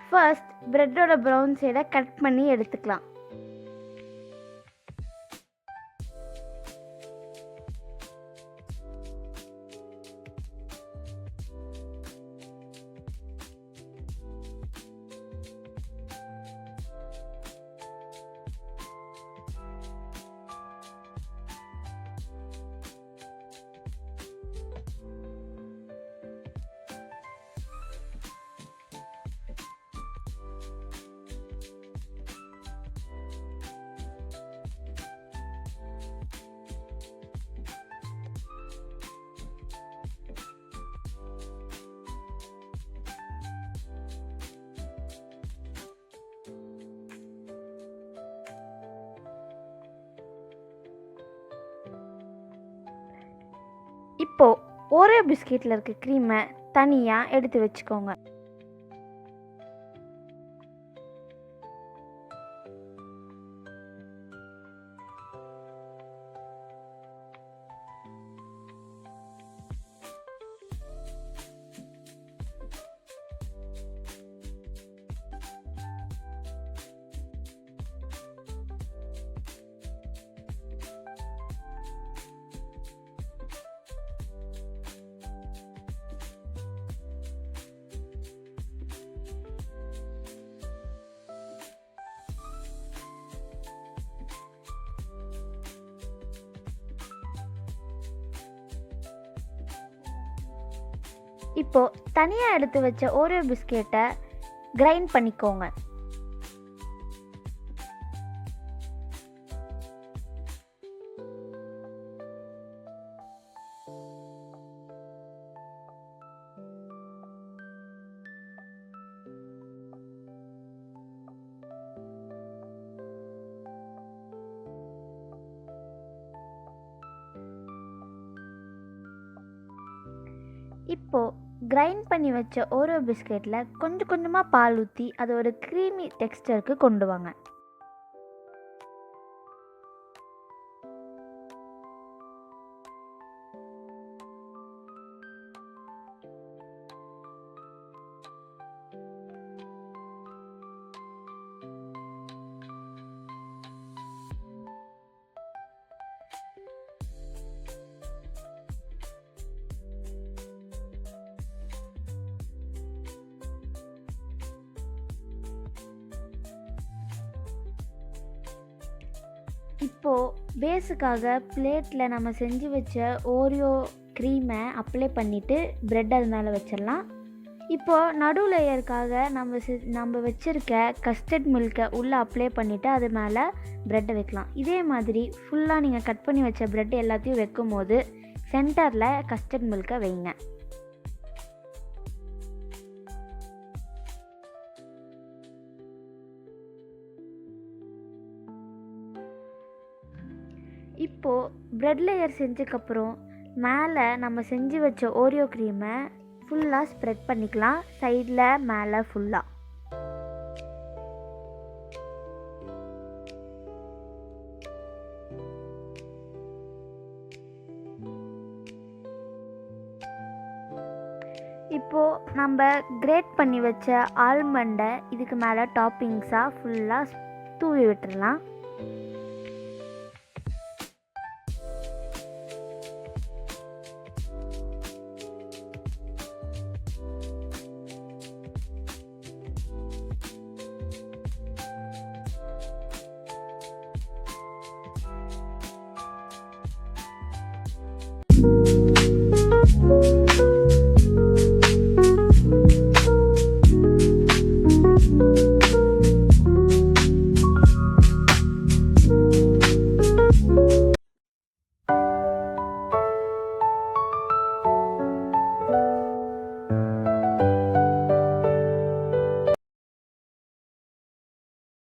First ப்ரெட்டோட brown சைடை cut பண்ணி எடுத்துக்கலாம். இப்போ ஓரியோ பிஸ்கெட்டில் இருக்க க்ரீமை தனியாக எடுத்து வச்சுக்கோங்க. இப்போது தனியாக எடுத்து வச்ச ஓரியோ பிஸ்கெட்டை கிரைண்ட் பண்ணிக்கோங்க. இப்போது கிரைண்ட் பண்ணி வச்ச ஓரியோ பிஸ்கெட்டில் கொஞ்சம் கொஞ்சமாக பால் ஊற்றி அதை ஒரு க்ரீமி டெக்ஸ்டருக்கு கொண்டு வாங்க. இப்போது பேஸுக்காக பிளேட்டில் நம்ம செஞ்சு வச்ச ஓரியோ க்ரீமை அப்ளை பண்ணிவிட்டு ப்ரெட் அது மேலே வச்சிடலாம். இப்போது நடு லேயருக்காக நம்ம வச்சுருக்க கஸ்டர்ட் மில்கை உள்ளே அப்ளை பண்ணிவிட்டு அது மேலே ப்ரெட்டை வைக்கலாம். இதே மாதிரி ஃபுல்லாக நீங்கள் கட் பண்ணி வச்ச ப்ரெட் எல்லாத்தையும் வைக்கும் போது சென்டரில் கஸ்டர்ட் மில்கை வைங்க. இப்போது ப்ரெட் லேயர் செஞ்சதுக்கப்புறம் மேலே நம்ம செஞ்சு வச்ச ஓரியோ க்ரீமை ஃபுல்லாக ஸ்ப்ரெட் பண்ணிக்கலாம், சைடில் மேலே ஃபுல்லாக. இப்போது நம்ம கிரேட் பண்ணி வச்ச ஆல்மண்டை இதுக்கு மேலே டாப்பிங்ஸாக ஃபுல்லாக தூவி விட்டுடலாம்.